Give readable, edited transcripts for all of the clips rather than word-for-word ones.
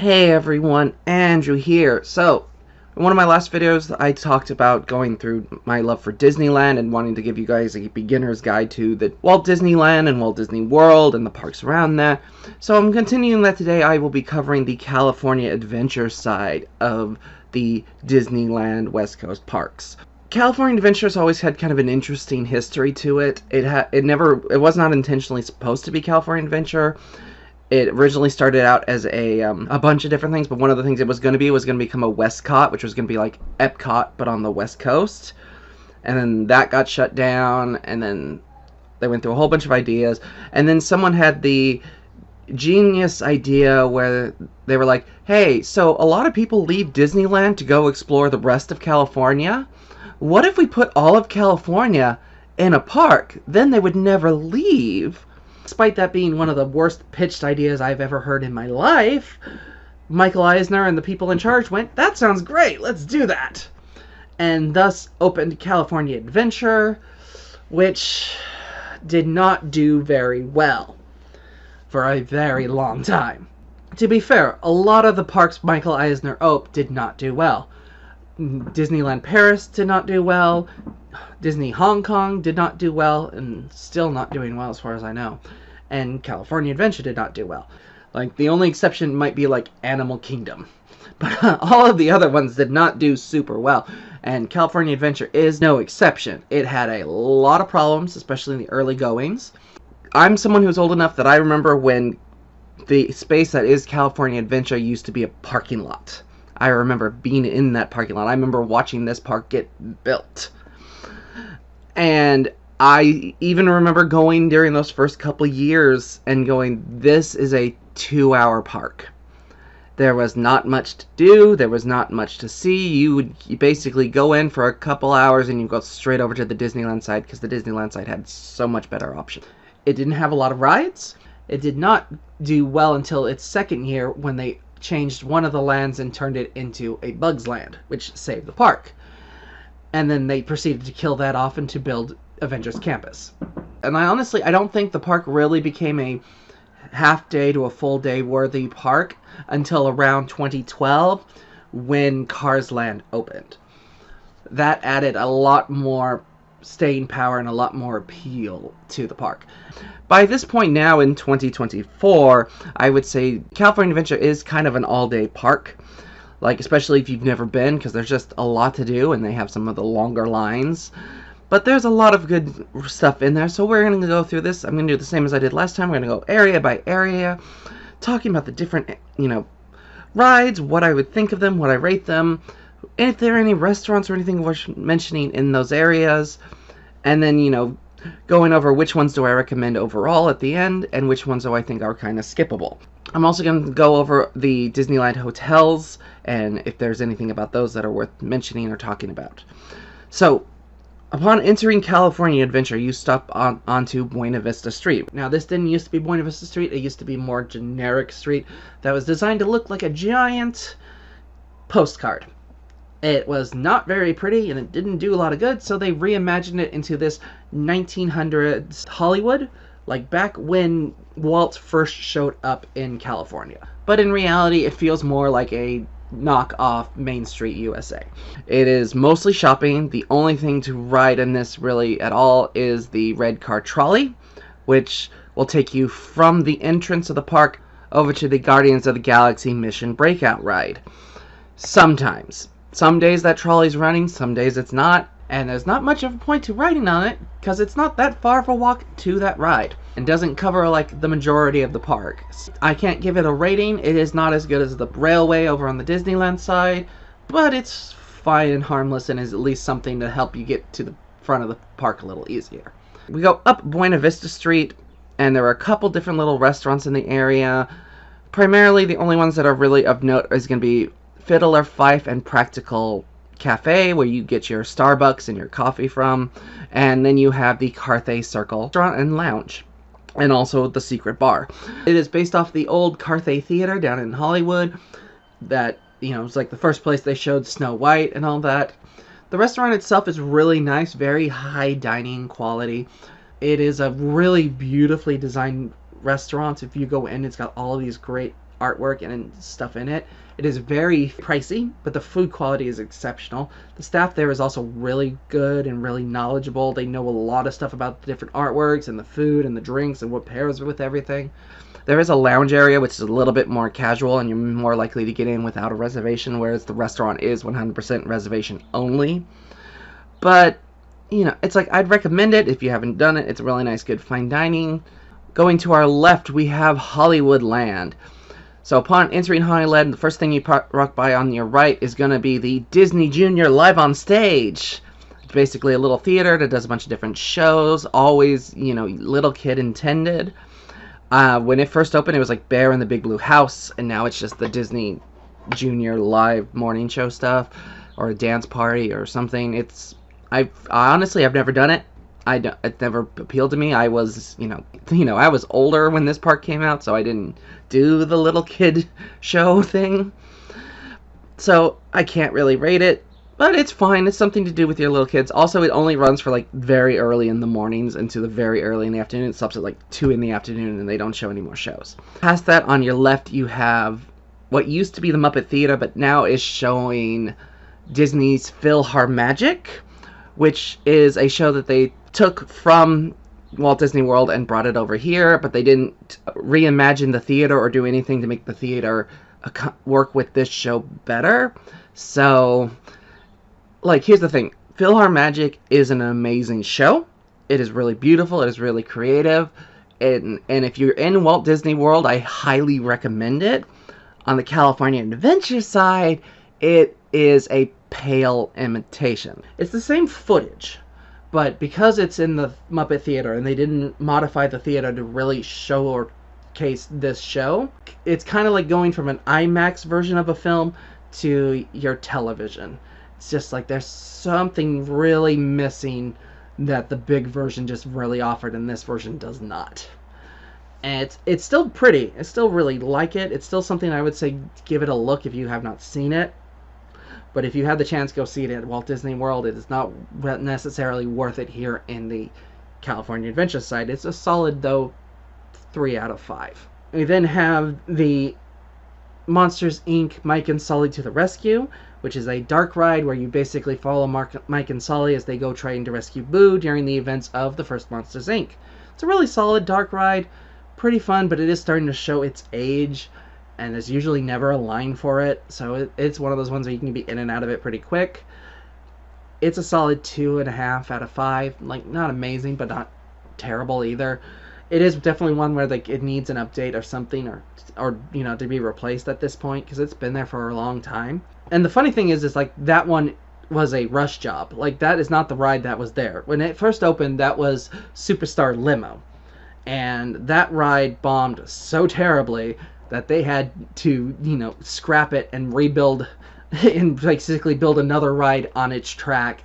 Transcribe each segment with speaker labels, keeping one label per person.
Speaker 1: Hey everyone, Andrew here. So, in one of my last videos, I talked about going through my love for Disneyland and wanting to give you guys a beginner's guide to the Walt Disneyland and Walt Disney World and the parks around that. So I'm continuing that today. I will be covering the California Adventure side of the Disneyland West Coast parks. California Adventure has always had kind of an interesting history to it. It was not intentionally supposed to be California Adventure. It originally started out as a bunch of different things, but one of the things it was going to become a Westcott, which was going to be like Epcot, but on the West Coast. And then that got shut down, and then they went through a whole bunch of ideas. And then someone had the genius idea where they were like, hey, so a lot of people leave Disneyland to go explore the rest of California. What if we put all of California in a park? Then they would never leave. Despite that being one of the worst pitched ideas I've ever heard in my life, Michael Eisner and the people in charge went, that sounds great, let's do that. And thus opened California Adventure, which did not do very well for a very long time. To be fair, a lot of the parks Michael Eisner opened did not do well. Disneyland Paris did not do well. Disney Hong Kong did not do well, and still not doing well as far as I know. And California Adventure did not do well. Like, the only exception might be like Animal Kingdom. But all of the other ones did not do super well. And California Adventure is no exception. It had a lot of problems, especially in the early goings. I'm someone who's old enough that I remember when the space that is California Adventure used to be a parking lot. I remember being in that parking lot. I remember watching this park get built. And I even remember going during those first couple years and going, this is a 2-hour park. There was not much to do. There was not much to see. You basically go in for a couple hours and you go straight over to the Disneyland side because the Disneyland side had so much better options. It didn't have a lot of rides. It did not do well until its second year when they changed one of the lands and turned it into a Bugs Land, which saved the park. And then they proceeded to kill that off and to build Avengers Campus. And I don't think the park really became a half-day to a full-day worthy park until around 2012 when Cars Land opened. That added a lot more staying power and a lot more appeal to the park. By this point now in 2024, I would say California Adventure is kind of an all-day park. Like, especially if you've never been, because there's just a lot to do, and they have some of the longer lines. But there's a lot of good stuff in there, so we're going to go through this. I'm going to do the same as I did last time. We're going to go area by area, talking about the different, rides, what I would think of them, what I rate them, if there are any restaurants or anything worth mentioning in those areas, and then, going over which ones do I recommend overall at the end, and which ones do I think are kind of skippable. I'm also going to go over the Disneyland hotels, and if there's anything about those that are worth mentioning or talking about. So, upon entering California Adventure, you stop onto Buena Vista Street. Now, this didn't used to be Buena Vista Street. It used to be more generic street that was designed to look like a giant postcard. It was not very pretty, and it didn't do a lot of good, so they reimagined it into this 1900s Hollywood, like back when Walt first showed up in California. But in reality, it feels more like a knockoff Main Street USA. It is mostly shopping. The only thing to ride in this really at all is the red car trolley, which will take you from the entrance of the park over to the Guardians of the Galaxy Mission Breakout ride. Sometimes. Some days that trolley's running, some days it's not, and there's not much of a point to riding on it because it's not that far of a walk to that ride and doesn't cover like the majority of the park. I can't give it a rating. It is not as good as the railway over on the Disneyland side, but it's fine and harmless and is at least something to help you get to the front of the park a little easier. We go up Buena Vista Street, and there are a couple different little restaurants in the area. Primarily, the only ones that are really of note is going to be Fiddler Fife and Practical Cafe, where you get your Starbucks and your coffee from, and then you have the Carthay Circle restaurant and lounge, and also the Secret Bar. It is based off the old Carthay Theater down in Hollywood that, it's like the first place they showed Snow White and all that. The restaurant itself is really nice, very high dining quality. It is a really beautifully designed restaurant. If you go in, it's got all of these great artwork and stuff in it. It is very pricey, but the food quality is exceptional. The staff there is also really good and really knowledgeable. They know a lot of stuff about the different artworks and the food and the drinks and what pairs with everything. There is a lounge area, which is a little bit more casual, and you're more likely to get in without a reservation, whereas the restaurant is 100% reservation only. But, you know, it's like, I'd recommend it if you haven't done it. It's a really nice, good, fine dining. Going to our left, we have Hollywood Land. So upon entering Hollywood, the first thing you walk by on your right is going to be the Disney Junior Live on Stage. It's basically a little theater that does a bunch of different shows, always, you know, little kid intended. When it first opened, it was like Bear in the Big Blue House, and now it's just the Disney Junior Live morning show stuff, or a dance party or something. Honestly, I've never done it. It never appealed to me. I was, I was older when this park came out, so I didn't do the little kid show thing. So I can't really rate it, but it's fine. It's something to do with your little kids. Also, it only runs for like very early in the mornings into the very early in the afternoon. It stops at like 2 in the afternoon, and they don't show any more shows. Past that, on your left, you have what used to be the Muppet Theater, but now is showing Disney's PhilharMagic, which is a show that they took from Walt Disney World and brought it over here, but they didn't reimagine the theater or do anything to make the theater work with this show better. So, like, here's the thing. PhilharMagic is an amazing show. It is really beautiful. It is really creative. And if you're in Walt Disney World, I highly recommend it. On the California Adventure side, it is a pale imitation. It's the same footage, but because it's in the Muppet Theater and they didn't modify the theater to really showcase this show, it's kind of like going from an IMAX version of a film to your television. It's just like there's something really missing that the big version just really offered and this version does not. And it's still pretty. I still really like it. It's still something I would say give it a look if you have not seen it. But if you have the chance, go see it at Walt Disney World. It is not necessarily worth it here in the California Adventure side. It's a solid, though, 3 out of 5. We then have the Monsters, Inc. Mike and Sully to the Rescue, which is a dark ride where you basically follow Mike and Sully as they go trying to rescue Boo during the events of the first Monsters, Inc. It's a really solid dark ride. Pretty fun, but it is starting to show its age. And there's usually never a line for it, so it's one of those ones where you can be in and out of it pretty quick. It's a solid 2.5 out of 5. Like, not amazing, but not terrible either. It is definitely one where like it needs an update or something, or to be replaced at this point, because it's been there for a long time. And the funny thing is like that one was a rush job. Like, that is not the ride that was there. When it first opened, that was Superstar Limo. And that ride bombed so terribly that they had to, scrap it and rebuild and basically build another ride on its track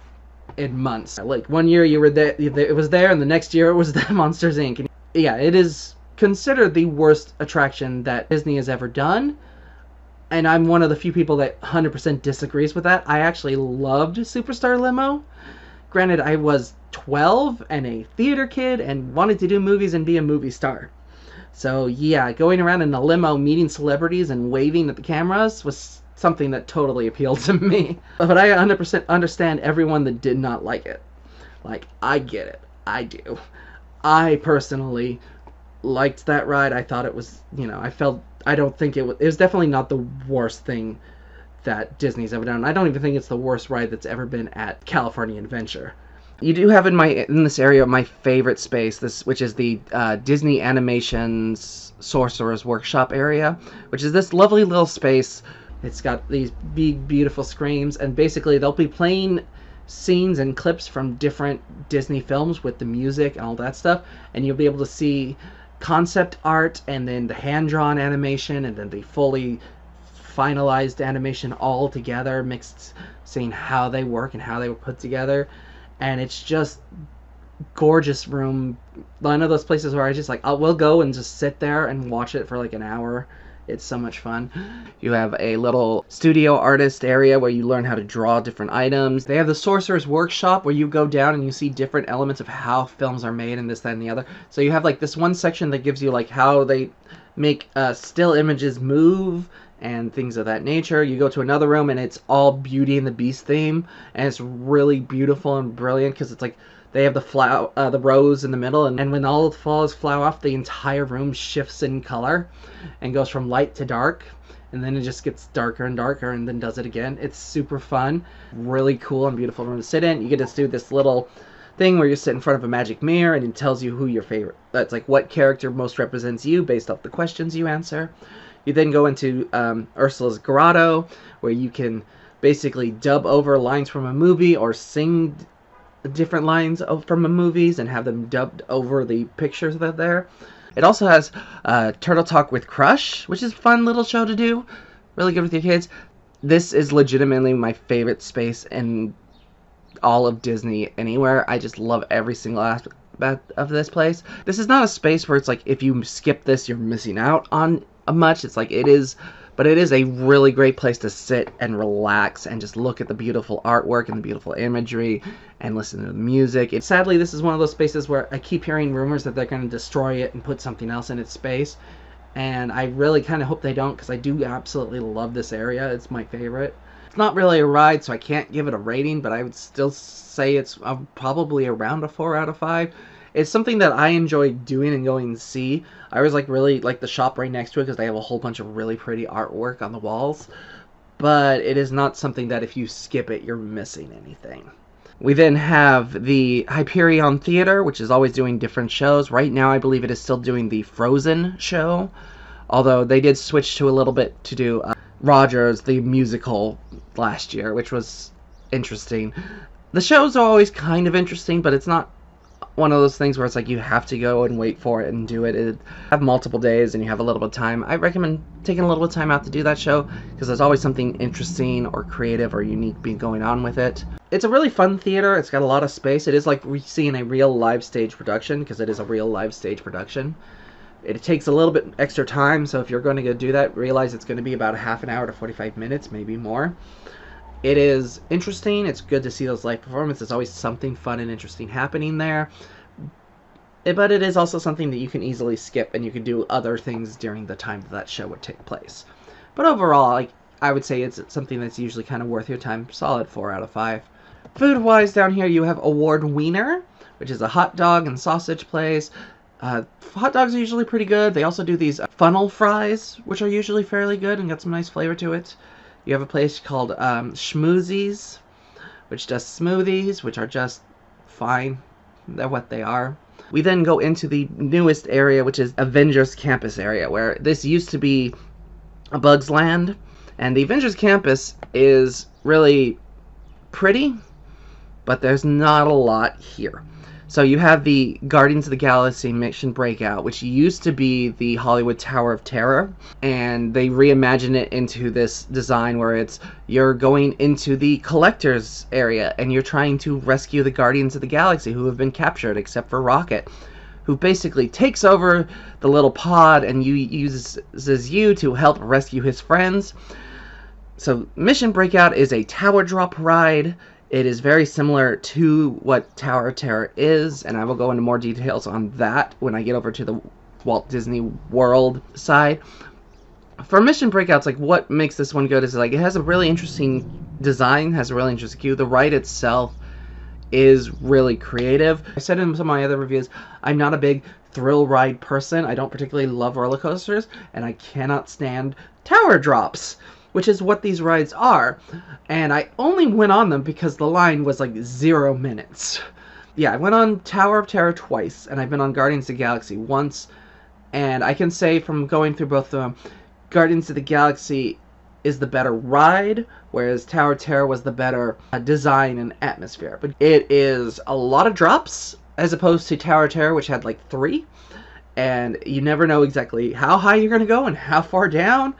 Speaker 1: in months. Like, one year you were there, it was there, and the next year it was the Monsters, Inc. And yeah, it is considered the worst attraction that Disney has ever done. And I'm one of the few people that 100% disagrees with that. I actually loved Superstar Limo. Granted, I was 12 and a theater kid and wanted to do movies and be a movie star. So yeah, going around in a limo, meeting celebrities and waving at the cameras was something that totally appealed to me. But I 100% understand everyone that did not like it. Like, I get it. I do. I personally liked that ride. I thought it was, I don't think it was definitely not the worst thing that Disney's ever done. I don't even think it's the worst ride that's ever been at California Adventure. You do have in this area my favorite space, which is the Disney Animation's Sorcerer's Workshop area, which is this lovely little space. It's got these big, beautiful screens, and basically they'll be playing scenes and clips from different Disney films with the music and all that stuff, and you'll be able to see concept art, and then the hand-drawn animation, and then the fully finalized animation all together, mixed, seeing how they work and how they were put together. And it's just gorgeous room. One of those places where I just we'll go and just sit there and watch it for like an hour It's so much fun. You have a little studio artist area where you learn how to draw different items. They have the Sorcerer's Workshop where you go down and you see different elements of how films are made and this, that, and the other. So you have like this one section that gives you like how they make still images move and things of that nature. You go to another room and it's all Beauty and the Beast theme, and it's really beautiful and brilliant because it's like they have the rose in the middle, and when all the flowers flower off, the entire room shifts in color and goes from light to dark, and then it just gets darker and darker and then does it again. It's super fun, really cool and beautiful room to sit in. You get to do this little thing where you sit in front of a magic mirror and it tells you who your favorite, that's like what character most represents you based off the questions you answer. You then go into Ursula's Grotto, where you can basically dub over lines from a movie or sing different lines from the movies and have them dubbed over the pictures that are there. It also has Turtle Talk with Crush, which is a fun little show to do. Really good with your kids. This is legitimately my favorite space in all of Disney anywhere. I just love every single aspect of this place. This is not a space where it's like if you skip this you're missing out on much. It's like it is, but it is a really great place to sit and relax and just look at the beautiful artwork and the beautiful imagery and listen to the music. Sadly, this is one of those spaces where I keep hearing rumors that they're going to destroy it and put something else in its space, and I really kind of hope they don't, because I do absolutely love this area. It's my favorite. It's not really a ride, so I can't give it a rating, but I would still say it's probably around a 4 out of 5. It's something that I enjoy doing and going to see. I always really like the shop right next to it because they have a whole bunch of really pretty artwork on the walls. But it is not something that if you skip it, you're missing anything. We then have the Hyperion Theater, which is always doing different shows. Right now, I believe it is still doing the Frozen show. Although they did switch to a little bit to do Rogers, the musical, last year, which was interesting. The shows are always kind of interesting, but it's not one of those things where it's like you have to go and wait for it and do it. It have multiple days and you have a little bit of time. I recommend taking a little bit of time out to do that show because there's always something interesting or creative or unique being going on with it. It's a really fun theater. It's got a lot of space. It is like seeing a real live stage production because it is a real live stage production. It takes a little bit extra time, so if you're going to go do that, realize it's going to be about a half an hour to 45 minutes, maybe more. It is interesting. It's good to see those live performances. There's always something fun and interesting happening there. But it is also something that you can easily skip and you can do other things during the time that show would take place. But overall, I would say it's something that's usually kind of worth your time. Solid 4 out of 5. Food-wise, down here you have Award Wiener, which is a hot dog and sausage place. Hot dogs are usually pretty good. They also do these funnel fries, which are usually fairly good and got some nice flavor to it. You have a place called Schmoozies, which does smoothies, which are just fine. They're what they are. We then go into the newest area, which is Avengers Campus area, where this used to be a Bugs Land. And the Avengers Campus is really pretty, but there's not a lot here. So you have the Guardians of the Galaxy Mission Breakout, which used to be the Hollywood Tower of Terror, and they reimagined it into this design where you're going into the collector's area and you're trying to rescue the Guardians of the Galaxy who have been captured, except for Rocket, who basically takes over the little pod and uses you to help rescue his friends. So Mission Breakout is a tower drop ride. It is very similar to what Tower of Terror is, and I will go into more details on that when I get over to the Walt Disney World side. For Mission Breakout's, what makes this one good is it has a really interesting design, has a really interesting queue. The ride itself is really creative. I said in some of my other reviews, I'm not a big thrill ride person. I don't particularly love roller coasters, and I cannot stand tower drops, which is what these rides are. And I only went on them because the line was 0 minutes. Yeah, I went on Tower of Terror twice, and I've been on Guardians of the Galaxy once, and I can say from going through both of them, Guardians of the Galaxy is the better ride, whereas Tower of Terror was the better design and atmosphere. But it is a lot of drops, as opposed to Tower of Terror, which had 3, and you never know exactly how high you're going to go and how far down,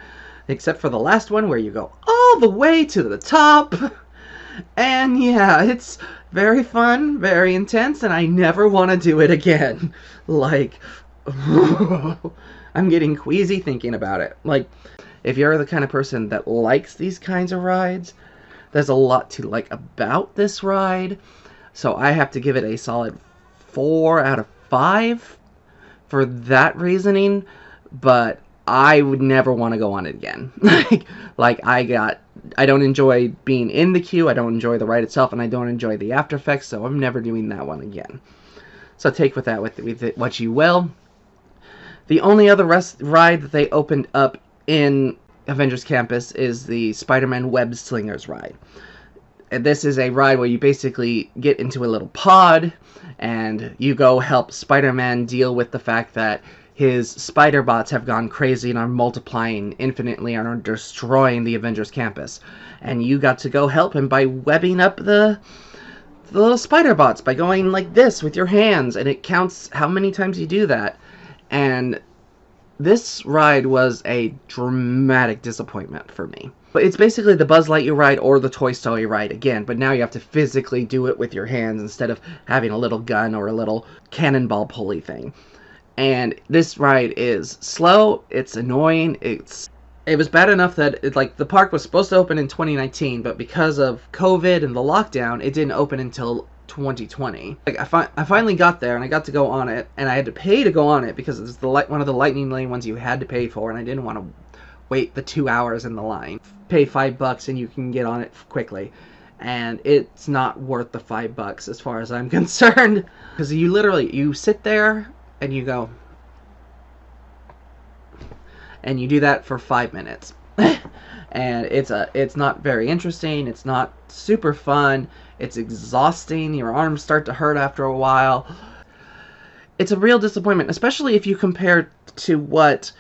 Speaker 1: except for the last one where you go all the way to the top. And yeah, it's very fun, very intense, and I never want to do it again. I'm I'm getting queasy thinking about it. Like, if you're the kind of person that likes these kinds of rides, there's a lot to like about this ride. So I have to give it a solid 4 out of 5 for that reasoning. But I would never want to go on it again. I don't enjoy being in the queue, I don't enjoy the ride itself, and I don't enjoy the after effects, so I'm never doing that one again. So take with that with it what you will. The only other ride that they opened up in Avengers Campus is the Spider-Man Web Slingers ride. And this is a ride where you basically get into a little pod, and you go help Spider-Man deal with the fact that his spider bots have gone crazy and are multiplying infinitely and are destroying the Avengers Campus. And you got to go help him by webbing up the little spider bots by going like this with your hands, and it counts how many times you do that. And this ride was a dramatic disappointment for me. But it's basically the Buzz Lightyear ride or the Toy Story ride again, but now you have to physically do it with your hands instead of having a little gun or a little cannonball pulley thing. And this ride is slow, it's annoying, it was bad enough that the park was supposed to open in 2019, but because of COVID and the lockdown, it didn't open until 2020. Like I finally got there and I got to go on it, and I had to pay to go on it because it's one of the lightning lane ones you had to pay for, and I didn't want to wait the 2 hours in the line. Pay $5 and you can get on it quickly. And it's not worth the $5 as far as I'm concerned, because you sit there and you go, and you do that for 5 minutes. And it's not very interesting, it's not super fun, it's exhausting, your arms start to hurt after a while. It's a real disappointment, especially if you compare to what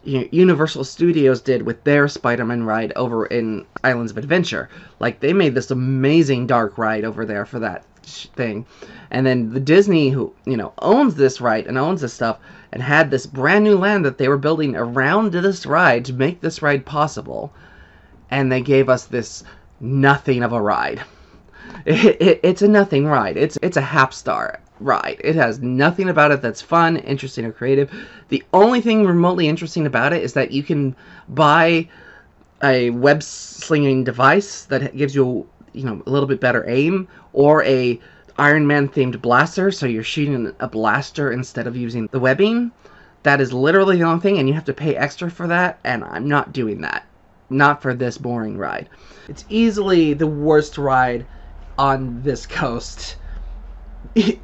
Speaker 1: Universal Studios did with their Spider-Man ride over in Islands of Adventure. Like, they made this amazing dark ride over there for that thing. And then the Disney, who, owns this ride and owns this stuff, and had this brand new land that they were building around this ride to make this ride possible. And they gave us this nothing of a ride. It's a nothing ride. It's a half-star ride. It has nothing about it that's fun, interesting, or creative. The only thing remotely interesting about it is that you can buy a web-slinging device that gives you, a little bit better aim, or a Iron Man themed blaster, so you're shooting a blaster instead of using the webbing. That is literally the only thing, and you have to pay extra for that, and I'm not doing that. Not for this boring ride. It's easily the worst ride on this coast,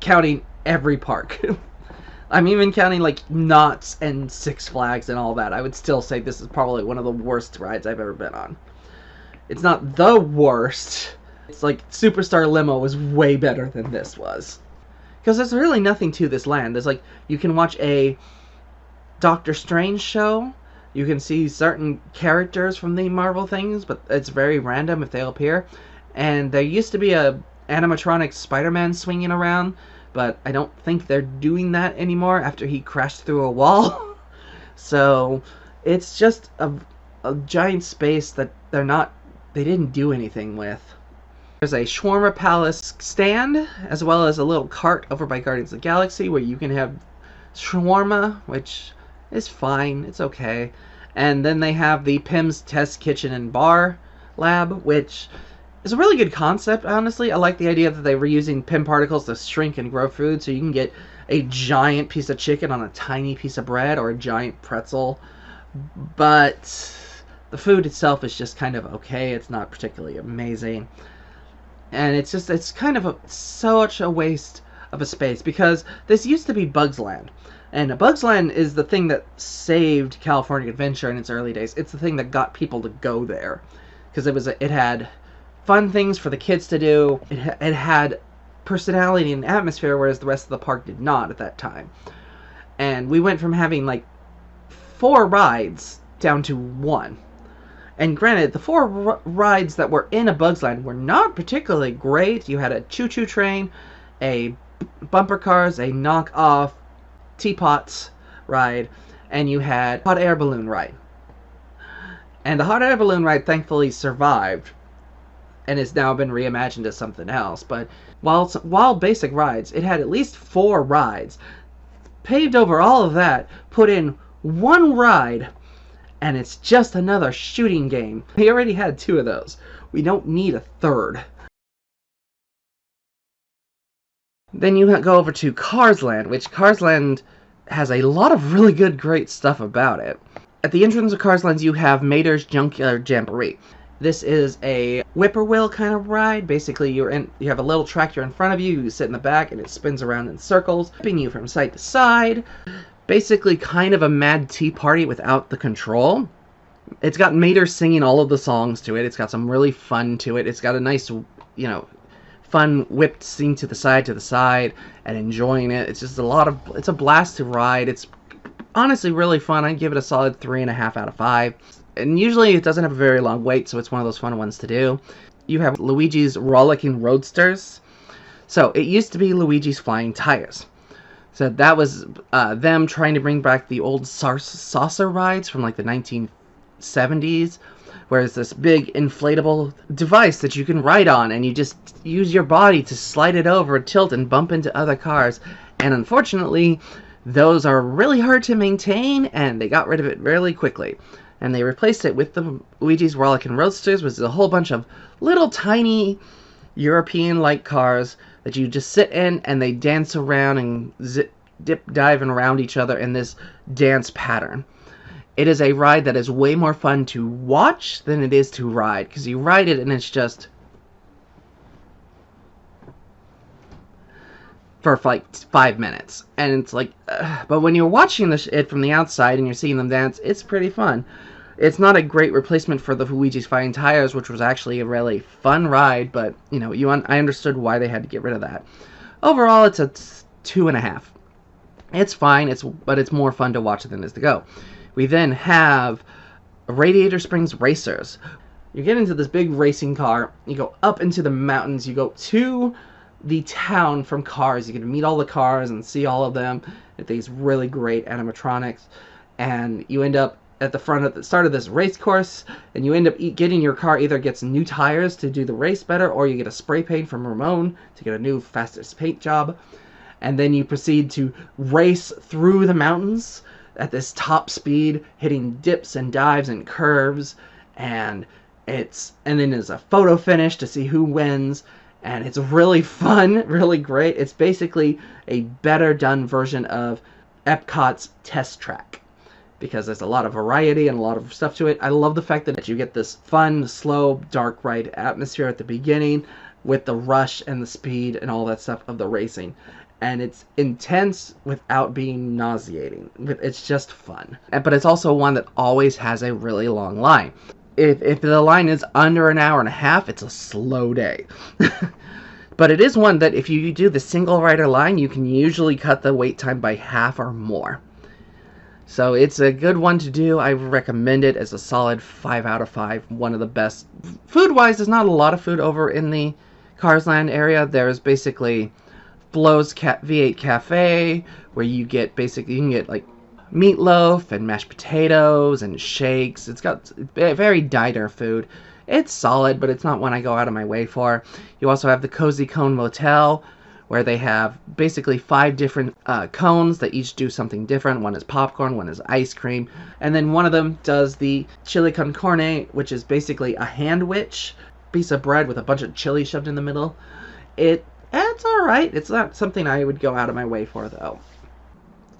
Speaker 1: counting every park. I'm even counting like Knott's and Six Flags and all that. I would still say this is probably one of the worst rides I've ever been on. It's not the worst. It's like Superstar Limo was way better than this was. Because there's really nothing to this land. There's you can watch a Doctor Strange show. You can see certain characters from the Marvel things, but it's very random if they appear. And there used to be a animatronic Spider-Man swinging around, but I don't think they're doing that anymore after he crashed through a wall. So it's just a giant space that they didn't do anything with. There's a Shawarma Palace stand, as well as a little cart over by Guardians of the Galaxy where you can have shawarma, which is fine, it's okay. And then they have the Pym's Test Kitchen and Bar Lab, which is a really good concept, honestly. I like the idea that they were using Pym particles to shrink and grow food, so you can get a giant piece of chicken on a tiny piece of bread, or a giant pretzel. But the food itself is just kind of okay, it's not particularly amazing. And it's kind of such a waste of a space, because this used to be Bugs Land. And Bugs Land is the thing that saved California Adventure in its early days. It's the thing that got people to go there, because it had fun things for the kids to do. It had personality and atmosphere, whereas the rest of the park did not at that time. And we went from having 4 rides down to 1. And granted, the 4 rides that were in A Bug's Land were not particularly great. You had a choo-choo train, a bumper cars, a knock-off teapots ride, and you had hot air balloon ride. And the hot air balloon ride thankfully survived and has now been reimagined as something else. But while basic rides, it had at least 4 rides. Paved over all of that, put in one ride, and it's just another shooting game. We already had 2 of those. We don't need a third. Then you go over to Cars Land, which Cars Land has a lot of really good, great stuff about it. At the entrance of Cars Land, you have Mater's Junkyard Jamboree. This is a whippoorwill kind of ride. Basically, you have a little tractor in front of you, you sit in the back, and it spins around in circles, whipping you from side to side. Basically, kind of a Mad Tea Party without the control. It's got Mater singing all of the songs to it. It's got some really fun to it. It's got a nice, fun whipped scene to the side, and enjoying it. It's just it's a blast to ride. It's honestly really fun. I'd give it a solid 3.5 out of 5. And usually it doesn't have a very long wait, so it's one of those fun ones to do. You have Luigi's Rollicking Roadsters. So it used to be Luigi's Flying Tires. So that was them trying to bring back the old saucer rides from like the 1970s, where it's this big inflatable device that you can ride on, and you just use your body to slide it over, tilt, and bump into other cars. And unfortunately, those are really hard to maintain, and they got rid of it really quickly. And they replaced it with the Luigi's Rollicking Roadsters, which is a whole bunch of little tiny European-like cars that you just sit in, and they dance around and diving around each other in this dance pattern. It is a ride that is way more fun to watch than it is to ride, because you ride it and it's just for like 5 minutes, and it's like, but when you're watching it from the outside and you're seeing them dance, it's pretty fun. It's not a great replacement for the Luigi's Flying Tires, which was actually a really fun ride, but I understood why they had to get rid of that. Overall, it's a 2.5. It's fine, but it's more fun to watch than it is to go. We then have Radiator Springs Racers. You get into this big racing car, you go up into the mountains, you go to the town from cars. You get to meet all the cars and see all of them at these really great animatronics, and you end up at the start of this race course, and you end up getting your car either gets new tires to do the race better, or you get a spray paint from Ramon to get a new fastest paint job, and then you proceed to race through the mountains at this top speed, hitting dips and dives and curves, and then there's a photo finish to see who wins. And it's really fun, really great. It's basically a better done version of Epcot's Test Track, because there's a lot of variety and a lot of stuff to it. I love the fact that you get this fun, slow, dark ride atmosphere at the beginning with the rush and the speed and all that stuff of the racing. And it's intense without being nauseating. It's just fun. But it's also one that always has a really long line. If the line is under an hour and a half, it's a slow day. But it is one that if you do the single rider line, you can usually cut the wait time by half or more. So it's a good one to do. I recommend it as a solid 5 out of 5. One of the best. Food-wise, there's not a lot of food over in the Cars Land area. There's basically Flo's V8 Cafe, where you can get like meatloaf and mashed potatoes and shakes. It's got very diner food. It's solid, but it's not one I go out of my way for. You also have the Cozy Cone Motel, where they have basically 5 different cones that each do something different. One is popcorn, one is ice cream, and then one of them does the chili con carne, which is basically a handwich piece of bread with a bunch of chili shoved in the middle. It's alright. It's not something I would go out of my way for, though.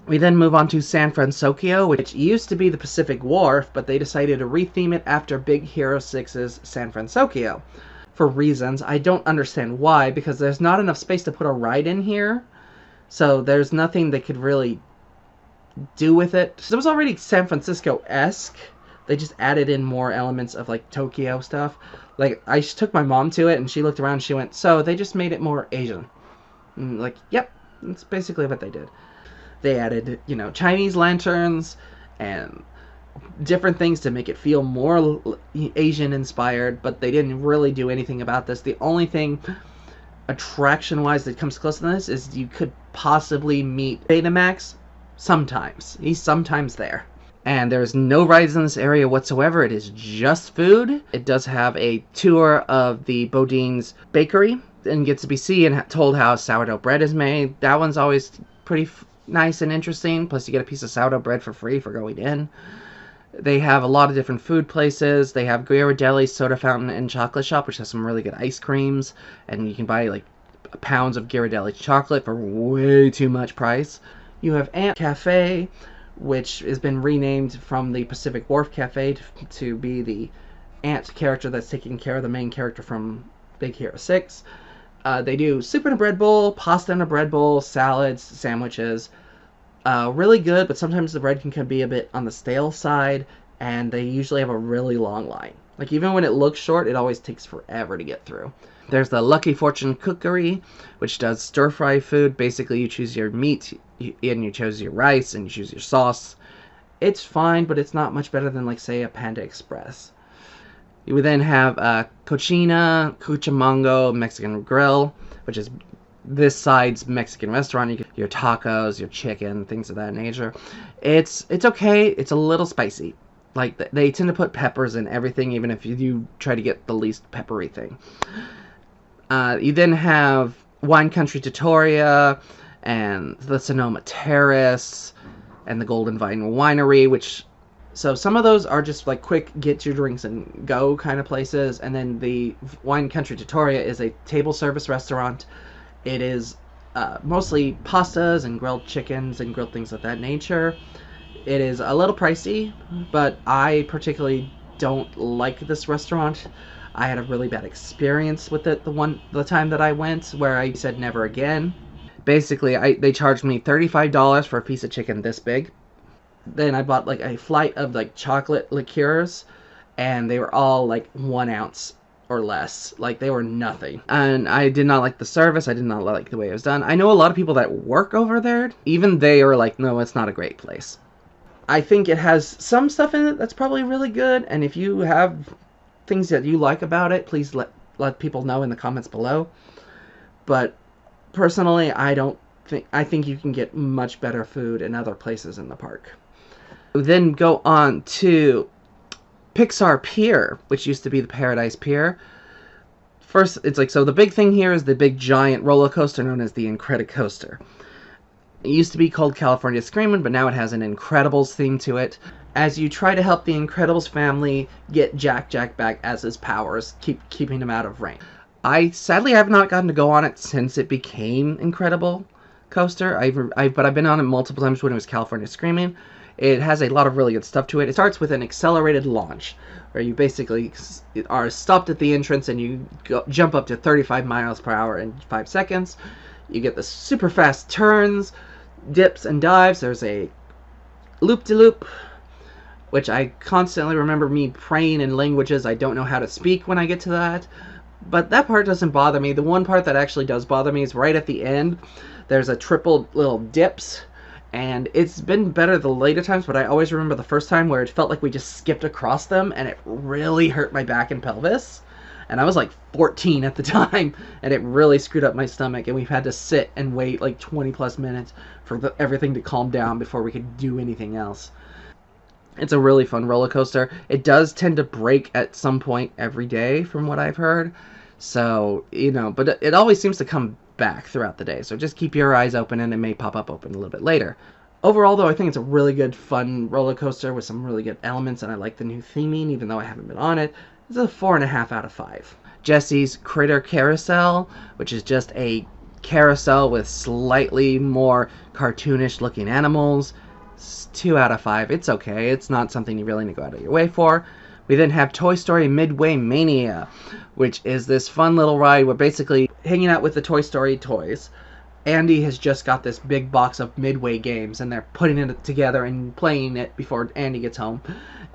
Speaker 1: We then move on to San Fransokyo, which used to be the Pacific Wharf, but they decided to retheme it after Big Hero 6's San Fransokyo. For reasons, I don't understand why, because there's not enough space to put a ride in here, so there's nothing they could really do with it. It was already San Francisco-esque. They just added in more elements of like Tokyo stuff. Like, I took my mom to it, and she looked around and she went, so they just made it more Asian. And like, yep, that's basically what they did. They added, Chinese lanterns and different things to make it feel more Asian-inspired, but they didn't really do anything about this. The only thing, attraction-wise, that comes close to this is you could possibly meet Betamax sometimes. He's sometimes there. And there's no rides in this area whatsoever. It is just food. It does have a tour of the Bodine's bakery and gets to be seen and told how sourdough bread is made. That one's always pretty nice and interesting. Plus, you get a piece of sourdough bread for free for going in. They have a lot of different food places. They have Ghirardelli Soda Fountain and Chocolate Shop, which has some really good ice creams. And you can buy like pounds of Ghirardelli chocolate for way too much price. You have Ant Cafe, which has been renamed from the Pacific Wharf Cafe to be the Ant character that's taking care of the main character from Big Hero 6. They do soup in a bread bowl, pasta in a bread bowl, salads, sandwiches. Really good, but sometimes the bread can be a bit on the stale side, and they usually have a really long line. Like, even when it looks short, it always takes forever to get through. There's the Lucky Fortune Cookery, which does stir-fry food. Basically, you choose your meat, and you choose your rice, and you choose your sauce. It's fine, but it's not much better than, like, say, a Panda Express. You would then have Cochina, Cucamongo Mexican Grill, which is this side's Mexican restaurant. You get your tacos, your chicken, things of that nature. It's okay. It's a little spicy. Like, they tend to put peppers in everything, even if you try to get the least peppery thing. You then have Wine Country Trattoria, and the Sonoma Terrace, and the Golden Vine Winery, which... So some of those are just like quick get your drinks and go kind of places, and then the Wine Country Trattoria is a table service restaurant. It is mostly pastas and grilled chickens and grilled things of that nature. It is a little pricey, but I particularly don't like this restaurant. I had a really bad experience with it the time that I went, where I said never again. Basically, they charged me $35 for a piece of chicken this big. Then I bought like a flight of like chocolate liqueurs, and they were all like 1 ounce or less. Like, they were nothing. And I did not like the service. I did not like the way it was done. I know a lot of people that work over there. Even they are like, no, it's not a great place. I think it has some stuff in it that's probably really good. And if you have things that you like about it, please let people know in the comments below. But personally, I think you can get much better food in other places in the park. We then go on to Pixar Pier, which used to be the Paradise Pier. First, it's like, so the big thing here is the big giant roller coaster known as the Incredicoaster. It used to be called California Screamin', but now it has an Incredibles theme to it, as you try to help the Incredibles family get Jack back as his powers, keeping him out of rain. I sadly have not gotten to go on it since it became Incredible Coaster. But I've been on it multiple times when it was California Screamin'. It has a lot of really good stuff to it. It starts with an accelerated launch, where you basically are stopped at the entrance and you jump up to 35 miles per hour in 5 seconds. You get the super fast turns, dips, and dives. There's a loop-de-loop, which I constantly remember me praying in languages I don't know how to speak when I get to that. But that part doesn't bother me. The one part that actually does bother me is right at the end. There's a triple little dips. And it's been better the later times, but I always remember the first time where it felt like we just skipped across them, and it really hurt my back and pelvis. And I was like 14 at the time, and it really screwed up my stomach, and we've had to sit and wait like 20 plus minutes for everything to calm down before we could do anything else. It's a really fun roller coaster. It does tend to break at some point every day, from what I've heard. So, you know, but it always seems to come back throughout the day, so just keep your eyes open, and it may pop up open a little bit later. Overall, though, I think it's a really good, fun roller coaster with some really good elements, and I like the new theming, even though I haven't been on it. It's a 4.5 out of 5. Jesse's Critter Carousel, which is just a carousel with slightly more cartoonish looking animals. It's 2 out of 5. It's okay. It's not something you really need to go out of your way for. We then have Toy Story Midway Mania, which is this fun little ride where basically hanging out with the Toy Story toys. Andy has just got this big box of Midway games, and they're putting it together and playing it before Andy gets home.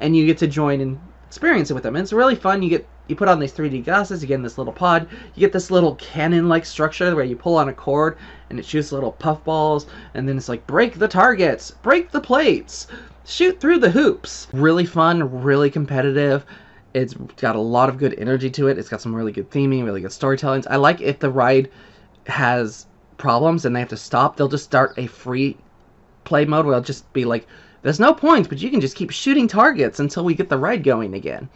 Speaker 1: And you get to join and experience it with them. And it's really fun. You put on these 3D glasses, you get in this little pod, you get this little cannon-like structure where you pull on a cord and it shoots little puffballs, and then it's like, break the targets, break the plates, shoot through the hoops. Really fun, really competitive. It's got a lot of good energy to it. It's got some really good theming, really good storytelling. I like if the ride has problems and they have to stop, they'll just start a free play mode where it'll just be like, there's no points, but you can just keep shooting targets until we get the ride going again.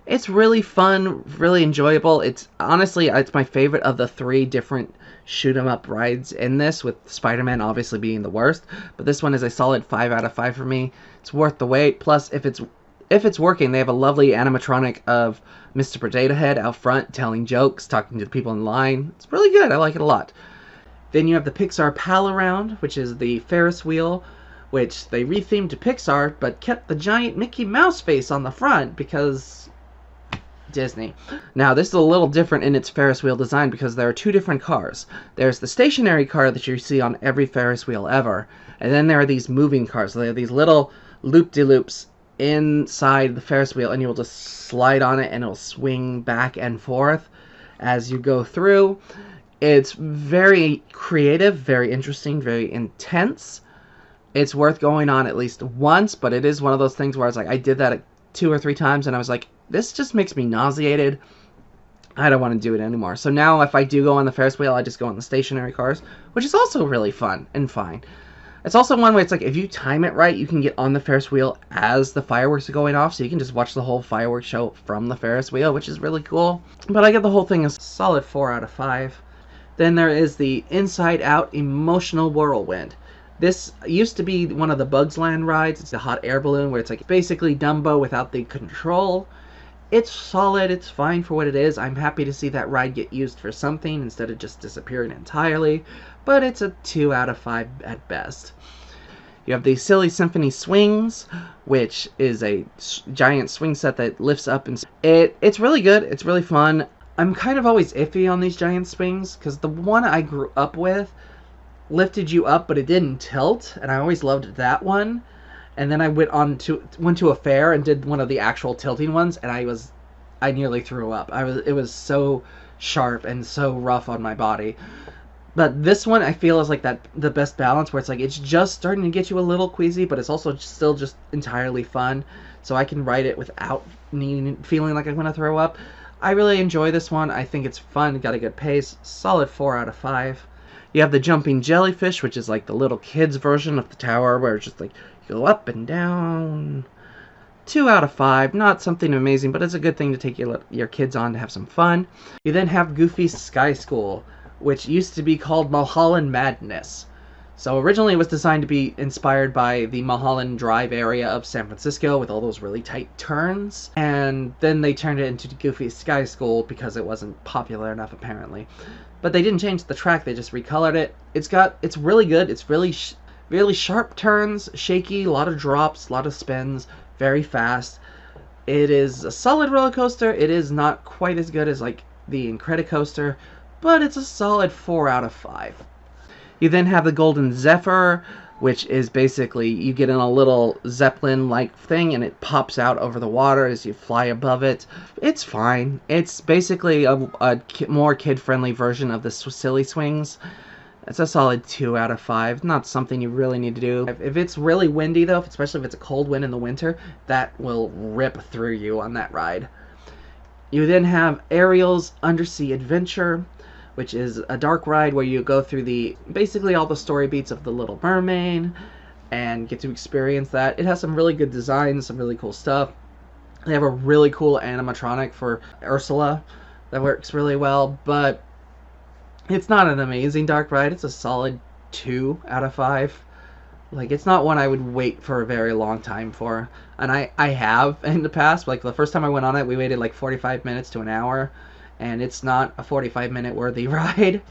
Speaker 1: It's really fun, really enjoyable. It's honestly, it's my favorite of the 3 different shoot 'em up rides in this, with Spider-Man obviously being the worst. But this one is a solid 5 out of 5 for me. It's worth the wait. Plus, if it's working, they have a lovely animatronic of Mr. Potato Head out front telling jokes, talking to the people in line. It's really good. I like it a lot. Then you have the Pixar Pal Around, which is the Ferris wheel, which they rethemed to Pixar, but kept the giant Mickey Mouse face on the front because Disney. Now, this is a little different in its Ferris wheel design because there are 2 different cars. There's the stationary car that you see on every Ferris wheel ever, and then there are these moving cars. So they have these little loop-de-loops inside the Ferris wheel, and you'll just slide on it and it'll swing back and forth as you go through. It's very creative, very interesting, very intense. It's worth going on at least once, but it is one of those things where I was like, I did that 2 or 3 times and I was like, this just makes me nauseated. I don't want to do it anymore. So now if I do go on the Ferris wheel, I just go on the stationary cars, which is also really fun and fine. It's also one where it's like, if you time it right, you can get on the Ferris wheel as the fireworks are going off, so you can just watch the whole fireworks show from the Ferris wheel, which is really cool. But I give the whole thing a solid 4 out of 5. Then there is the Inside Out Emotional Whirlwind. This used to be one of the Bugs Land rides. It's a hot air balloon where it's like basically Dumbo without the control. It's solid. It's fine for what it is. I'm happy to see that ride get used for something instead of just disappearing entirely. But it's a 2 out of 5 at best. You have the Silly Symphony Swings, which is a giant swing set that lifts up, and it's really good. It's really fun. I'm kind of always iffy on these giant swings because the one I grew up with lifted you up, but it didn't tilt, and I always loved that one. And then I went to a fair and did one of the actual tilting ones, and I nearly threw up. It was so sharp and so rough on my body. But this one I feel is like the best balance, where it's like it's just starting to get you a little queasy, but it's also still just entirely fun. So I can ride it without feeling like I'm gonna throw up. I really enjoy this one. I think it's fun, got a good pace, solid 4 out of 5. You have the Jumping Jellyfish, which is like the little kids version of the tower, where it's just like you go up and down. 2 out of 5, not something amazing, but it's a good thing to take your kids on to have some fun. You then have Goofy's Sky School, which used to be called Mulholland Madness. So originally it was designed to be inspired by the Mulholland Drive area of San Francisco with all those really tight turns. And then they turned it into Goofy's Sky School because it wasn't popular enough apparently. But they didn't change the track, they just recolored it. It's really good. It's really sharp turns, shaky, a lot of drops, a lot of spins, very fast. It is a solid roller coaster. It is not quite as good as like the Incredicoaster, but it's a solid 4 out of 5. You then have the Golden Zephyr, which is basically you get in a little Zeppelin-like thing and it pops out over the water as you fly above it. It's fine. It's basically a more kid-friendly version of the Silly Swings. It's a solid 2 out of 5. Not something you really need to do. If it's really windy, though, especially if it's a cold wind in the winter, that will rip through you on that ride. You then have Ariel's Undersea Adventure, which is a dark ride where you go through basically all the story beats of The Little Mermaid and get to experience that. It has some really good designs, some really cool stuff. They have a really cool animatronic for Ursula that works really well, but it's not an amazing dark ride. It's a solid 2 out of 5. Like, it's not one I would wait for a very long time for. And I have in the past. Like, the first time I went on it, we waited like 45 minutes to an hour. And it's not a 45-minute worthy ride.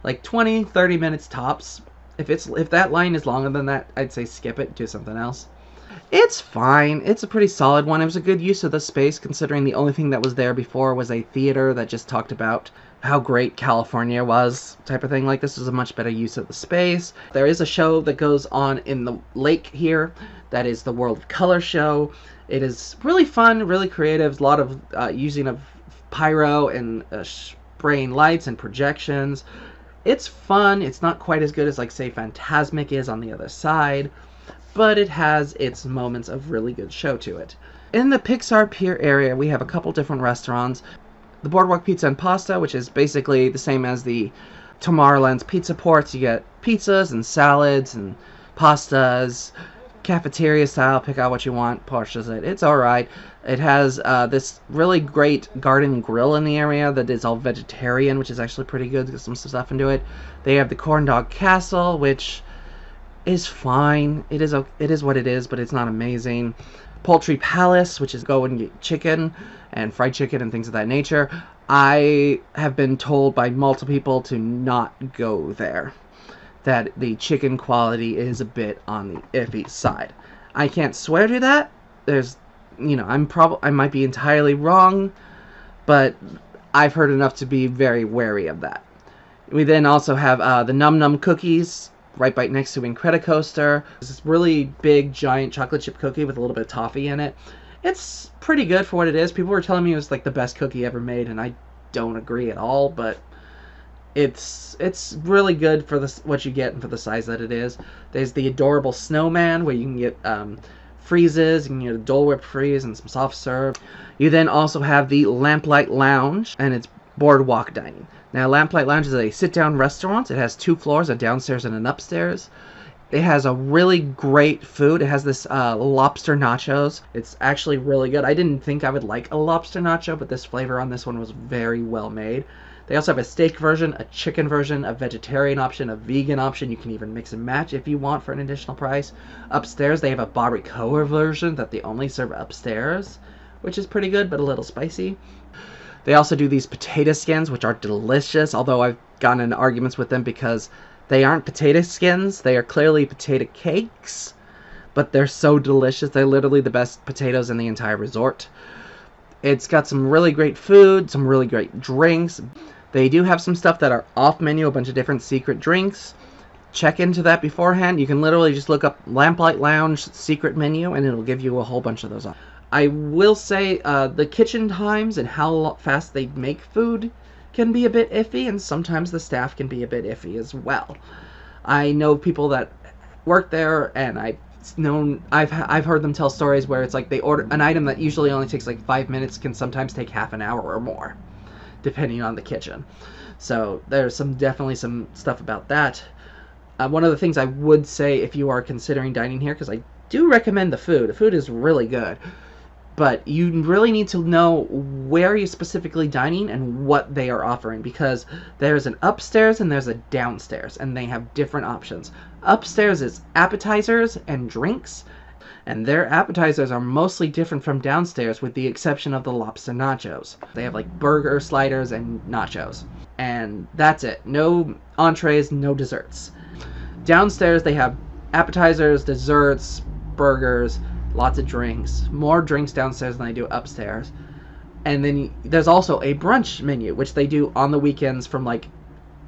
Speaker 1: Like 20, 30 minutes tops. If that line is longer than that, I'd say skip it, do something else. It's fine. It's a pretty solid one. It was a good use of the space, considering the only thing that was there before was a theater that just talked about how great California was, type of thing. Like, this is a much better use of the space. There is a show that goes on in the lake here. That is the World of Color show. It is really fun, really creative. A lot of using of pyro and spraying lights and projections. It's fun. It's not quite as good as, like, say, Fantasmic is on the other side, but it has its moments of really good show to it. In the Pixar Pier area, we have a couple different restaurants. The Boardwalk Pizza and Pasta, which is basically the same as the Tomorrowland's Pizza Ports. You get pizzas and salads and pastas, cafeteria style, pick out what you want, Porsche's it. It's alright. It has this really great garden grill in the area that is all vegetarian, which is actually pretty good. Get some stuff into it. They have the corn dog castle, which is fine. It is what it is, but it's not amazing. Poultry Palace, which is go and get chicken and fried chicken and things of that nature. I have been told by multiple people to not go there, that the chicken quality is a bit on the iffy side. I can't swear to that. There's, I might be entirely wrong, but I've heard enough to be very wary of that. We then also have the Num Num cookies right next to Incredicoaster. It's this really big, giant chocolate chip cookie with a little bit of toffee in it. It's pretty good for what it is. People were telling me it was like the best cookie ever made, and I don't agree at all, but it's really good for what you get and for the size that it is. There's the adorable snowman where you can get freezes, you can get a Dole Whip freeze and some soft serve. You then also have the Lamplight Lounge, and it's boardwalk dining. Now, Lamplight Lounge is a sit-down restaurant. It has 2 floors, a downstairs and an upstairs. It has a really great food. It has this lobster nachos. It's actually really good. I didn't think I would like a lobster nacho, but this flavor on this one was very well made. They also have a steak version, a chicken version, a vegetarian option, a vegan option. You can even mix and match if you want for an additional price. Upstairs, they have a barbacoa version that they only serve upstairs, which is pretty good, but a little spicy. They also do these potato skins, which are delicious, although I've gotten into arguments with them because they aren't potato skins. They are clearly potato cakes, but they're so delicious. They're literally the best potatoes in the entire resort. It's got some really great food, some really great drinks. They do have some stuff that are off menu, a bunch of different secret drinks. Check into that beforehand. You can literally just look up Lamplight Lounge secret menu, and it'll give you a whole bunch of those. I will say the kitchen times and how fast they make food can be a bit iffy, and sometimes the staff can be a bit iffy as well. I know people that work there, and I've heard them tell stories where it's like they order an item that usually only takes like 5 minutes can sometimes take half an hour or more, depending on the kitchen. So there's definitely some stuff about that. One of the things I would say if you are considering dining here, because I do recommend the food. The food is really good. But you really need to know where you're specifically dining and what they are offering, because there's an upstairs and there's a downstairs, and they have different options. Upstairs is appetizers and drinks, and their appetizers are mostly different from downstairs with the exception of the lobster nachos. They have like burger sliders and nachos, and that's it. No entrees, no desserts. Downstairs they have appetizers, desserts, burgers, lots of drinks, more drinks downstairs than they do upstairs. And then there's also a brunch menu, which they do on the weekends from like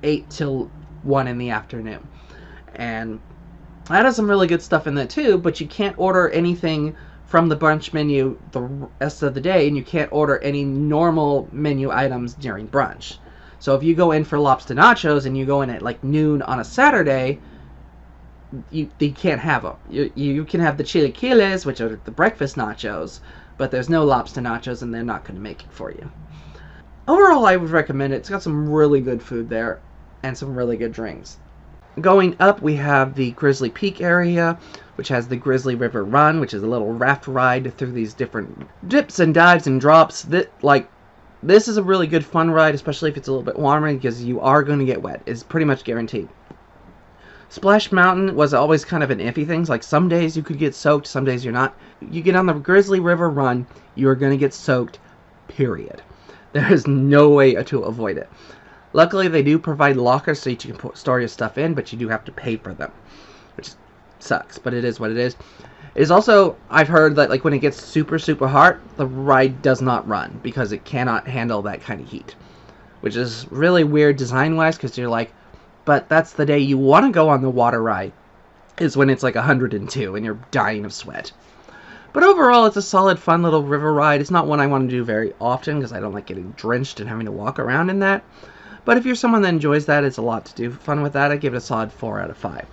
Speaker 1: 8 till 1 in the afternoon. And that has some really good stuff in there too, but you can't order anything from the brunch menu the rest of the day, and you can't order any normal menu items during brunch. So if you go in for lobster nachos and you go in at like noon on a Saturday, you can't have them. You can have the chilaquiles, which are the breakfast nachos, but there's no lobster nachos, and they're not going to make it for you. Overall, I would recommend it. It's got some really good food there and some really good drinks. Going up, we have the Grizzly Peak area, which has the Grizzly River Run, which is a little raft ride through these different dips and dives and drops. This is a really good fun ride, especially if it's a little bit warmer, because you are going to get wet. It's pretty much guaranteed. Splash Mountain was always kind of an iffy thing. Like some days you could get soaked, some days you're not. You get on the Grizzly River Run, you're going to get soaked, period. There is no way to avoid it. Luckily, they do provide lockers so you can store your stuff in, but you do have to pay for them, which sucks, but it is what it is. It is also, I've heard that like when it gets super, super hot, the ride does not run because it cannot handle that kind of heat, which is really weird design-wise, because you're like, but that's the day you want to go on the water ride, is when it's like 102 and you're dying of sweat. But overall, it's a solid, fun little river ride. It's not one I want to do very often because I don't like getting drenched and having to walk around in that. But if you're someone that enjoys that, it's a lot to do fun with that. I give it a solid 4 out of 5.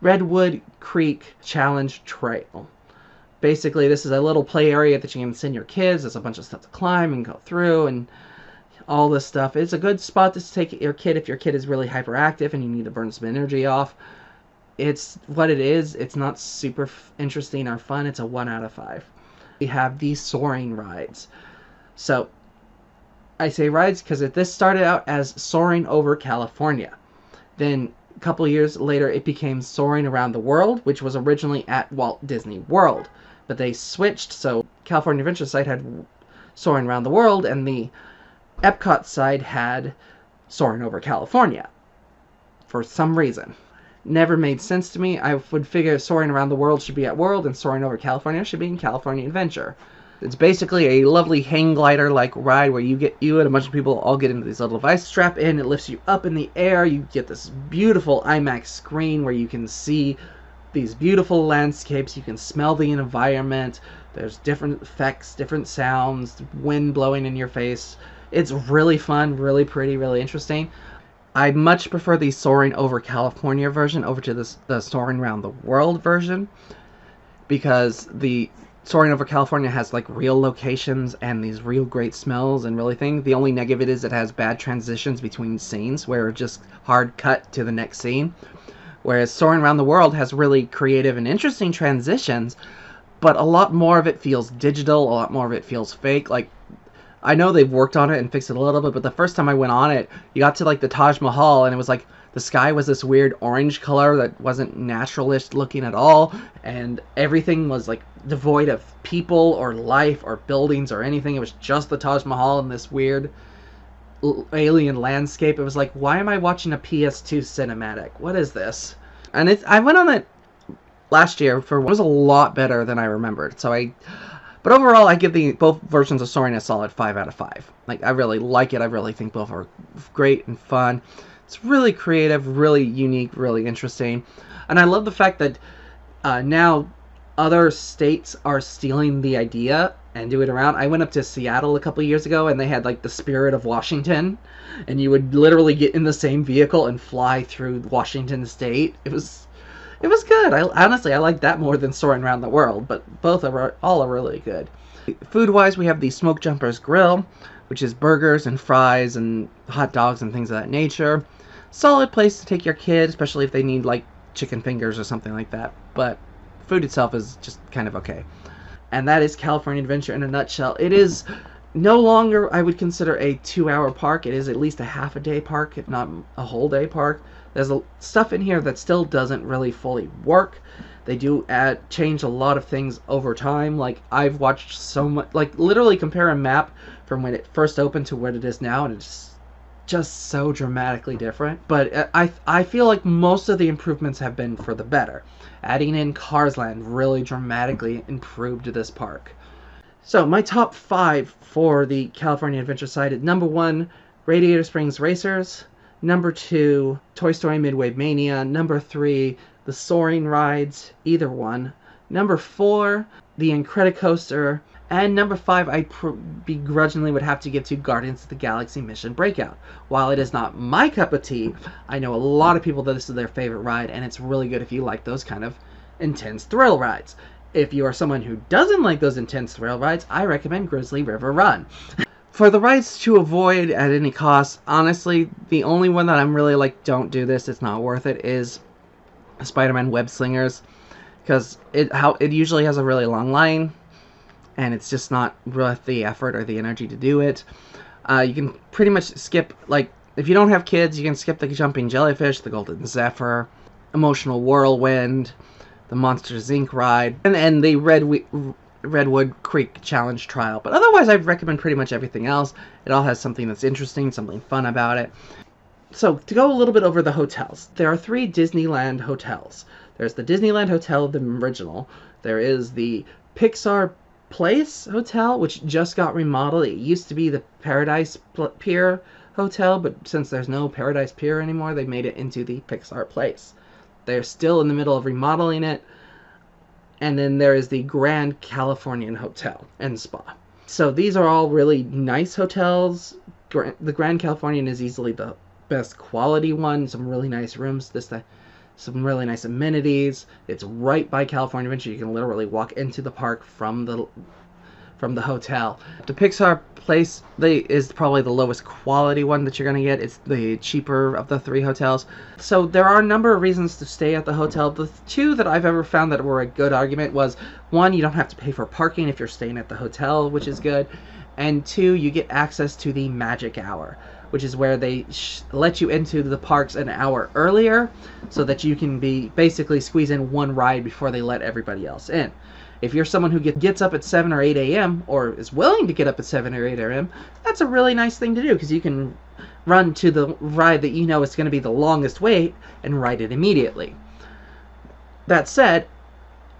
Speaker 1: Redwood Creek Challenge Trail. Basically, this is a little play area that you can send your kids. There's a bunch of stuff to climb and go through and all this stuff. It's a good spot to take your kid if your kid is really hyperactive and you need to burn some energy off. It's what it is. It's not super interesting or fun. It's a 1 out of 5. We have these soaring rides. So I say rides because this started out as Soaring Over California. Then a couple years later, it became Soaring Around the World, which was originally at Walt Disney World. But they switched, so California Adventure side had Soaring Around the World, and the Epcot side had Soaring Over California. For some reason. Never made sense to me. I would figure Soaring Around the World should be at World, and Soaring Over California should be in California Adventure. It's basically a lovely hang glider like ride where you and a bunch of people all get into these little devices, strap in, it lifts you up in the air, you get this beautiful IMAX screen where you can see these beautiful landscapes, you can smell the environment, there's different effects, different sounds, wind blowing in your face. It's really fun, really pretty, really interesting. I much prefer the Soaring Over California version over to the Soaring Around the World version, because the Soaring Over California has like real locations and these real great smells and really things. The only negative is it has bad transitions between scenes where it's just hard cut to the next scene. Whereas Soaring Around the World has really creative and interesting transitions, but a lot more of it feels digital, a lot more of it feels fake. Like, I know they've worked on it and fixed it a little bit, but the first time I went on it, you got to like the Taj Mahal and it was like the sky was this weird orange color that wasn't naturalist looking at all, and everything was like devoid of people or life or buildings or anything. It was just the Taj Mahal and this weird alien landscape. It was like, why am I watching a PS2 cinematic? What is this? And I went on it last year it was a lot better than I remembered. But overall, I give both versions of Soaring a solid 5 out of 5. Like, I really like it. I really think both are great and fun. It's really creative, really unique, really interesting. And I love the fact that now other states are stealing the idea and doing it around. I went up to Seattle a couple years ago, and they had like the Spirit of Washington, and you would literally get in the same vehicle and fly through Washington State. It was good. Honestly, I like that more than Soaring Around the World, but all are really good. Food-wise, we have the Smoke Jumpers Grill, which is burgers and fries and hot dogs and things of that nature. Solid place to take your kid, especially if they need like chicken fingers or something like that. But food itself is just kind of okay. And that is California Adventure in a nutshell. It is no longer, I would consider, a 2-hour park. It is at least a half a day park, if not a whole day park. There's stuff in here that still doesn't really fully work. They do change a lot of things over time. Like, I've watched so much, like, literally compare a map from when it first opened to what it is now, and it's just so dramatically different. But I feel like most of the improvements have been for the better. Adding in Cars Land really dramatically improved this park. So my top 5 for the California Adventure side is number 1, Radiator Springs Racers. Number 2, Toy Story Midway Mania. Number 3, the Soaring Rides, either one. Number 4, the Incredicoaster. And number 5, I begrudgingly would have to give to Guardians of the Galaxy Mission Breakout. While it is not my cup of tea, I know a lot of people that this is their favorite ride, and it's really good if you like those kind of intense thrill rides. If you are someone who doesn't like those intense thrill rides, I recommend Grizzly River Run. For the rides to avoid at any cost, honestly, the only one that I'm really like, don't do this, it's not worth it, is Spider-Man Web Slingers. Because it usually has a really long line, and it's just not worth the effort or the energy to do it. You can pretty much skip, like, if you don't have kids, you can skip the Jumping Jellyfish, the Golden Zephyr, Emotional Whirlwind, the Monsters Inc. ride, and the Redwood Creek Challenge Trial. But otherwise, I'd recommend pretty much everything else. It all has something that's interesting, something fun about it. So, to go a little bit over the hotels. There are 3 Disneyland hotels. There's the Disneyland Hotel, the original. There is the Pixar Place Hotel, which just got remodeled. It used to be the Paradise Pier Hotel, but since there's no Paradise Pier anymore, they made it into the Pixar Place. They're still in the middle of remodeling it. And then there is the Grand Californian Hotel and Spa. So these are all really nice hotels. The Grand Californian is easily the best quality one. Some really nice rooms. Some really nice amenities. It's right by California Adventure. You can literally walk into the park from from the hotel. The Pixar place is probably the lowest quality one that you're going to get. It's the cheaper of the 3 hotels. So there are a number of reasons to stay at the hotel. The 2 that I've ever found that were a good argument was, 1, you don't have to pay for parking if you're staying at the hotel, which is good. And 2, you get access to the magic hour, which is where they let you into the parks an hour earlier so that you can basically squeeze in one ride before they let everybody else in. If you're someone who gets up at 7 or 8 a.m. or is willing to get up at 7 or 8 a.m., that's a really nice thing to do because you can run to the ride that you know is going to be the longest wait and ride it immediately. That said,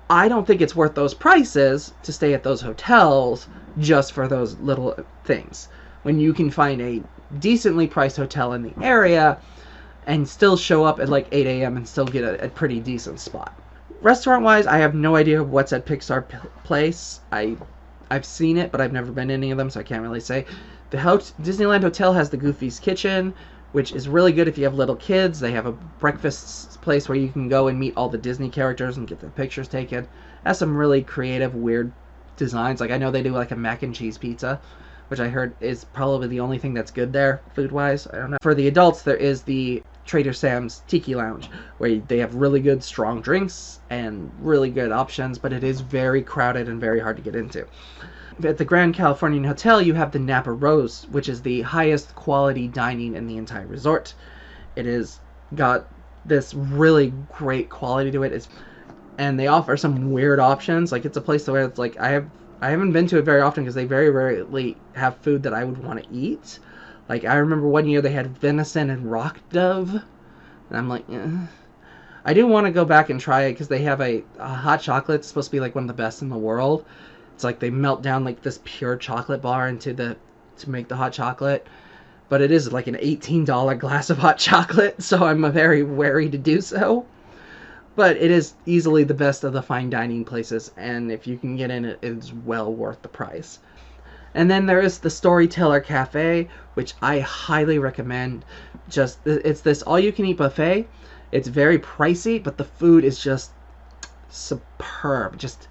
Speaker 1: I don't think it's worth those prices to stay at those hotels just for those little things. When you can find a decently priced hotel in the area and still show up at like 8 a.m. and still get a pretty decent spot. Restaurant-wise, I have no idea what's at Pixar Place. I've seen it, but I've never been to any of them, so I can't really say. The Disneyland Hotel has the Goofy's Kitchen, which is really good if you have little kids. They have a breakfast place where you can go and meet all the Disney characters and get their pictures taken. It has some really creative, weird designs. Like, I know they do like a mac and cheese pizza, which I heard is probably the only thing that's good there, food-wise. I don't know. For the adults, there is the Trader Sam's Tiki Lounge, where they have really good, strong drinks and really good options, but it is very crowded and very hard to get into. At the Grand Californian Hotel, you have the Napa Rose, which is the highest quality dining in the entire resort. It is got this really great quality to it. And they offer some weird options. Like, it's a place where it's like, I haven't been to it very often because they very rarely have food that I would want to eat. Like, I remember one year they had venison and rock dove, and I'm like, I do want to go back and try it because they have a hot chocolate. It's supposed to be like one of the best in the world. It's like they melt down like this pure chocolate bar to make the hot chocolate, but it is like an $18 glass of hot chocolate, so I'm very wary to do so. But it is easily the best of the fine dining places, and if you can get in it, it's well worth the price. And then there is the Storyteller Cafe, which I highly recommend. It's this all-you-can-eat buffet. It's very pricey, but the food is just superb. Just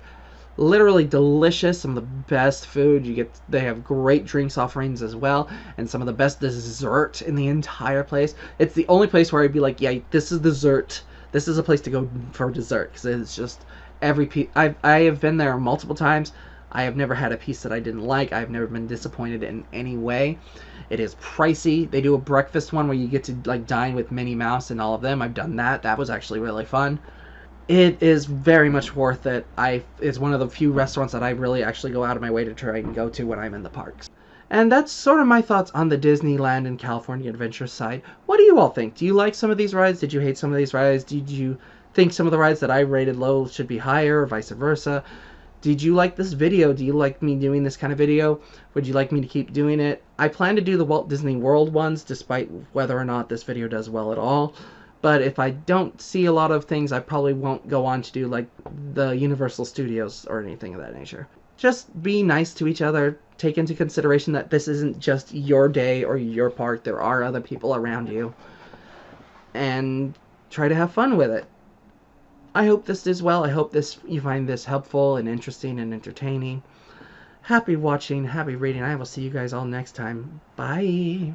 Speaker 1: literally delicious. Some of the best food you get. They have great drinks offerings as well, and some of the best dessert in the entire place. It's the only place where I'd be like, yeah, this is dessert. This is a place to go for dessert, because it's just every piece. I have been there multiple times. I have never had a piece that I didn't like. I've never been disappointed in any way. It is pricey. They do a breakfast one where you get to like dine with Minnie Mouse and all of them. I've done that. That was actually really fun. It is very much worth it. It's one of the few restaurants that I really actually go out of my way to try and go to when I'm in the parks. And that's sort of my thoughts on the Disneyland and California Adventure side. What do you all think? Do you like some of these rides? Did you hate some of these rides? Did you think some of the rides that I rated low should be higher, or vice versa? Did you like this video? Do you like me doing this kind of video? Would you like me to keep doing it? I plan to do the Walt Disney World ones, despite whether or not this video does well at all. But if I don't see a lot of things, I probably won't go on to do like the Universal Studios or anything of that nature. Just be nice to each other. Take into consideration that this isn't just your day or your park. There are other people around you. And try to have fun with it. I hope this does well. I hope you find this helpful and interesting and entertaining. Happy watching, happy reading. I will see you guys all next time. Bye.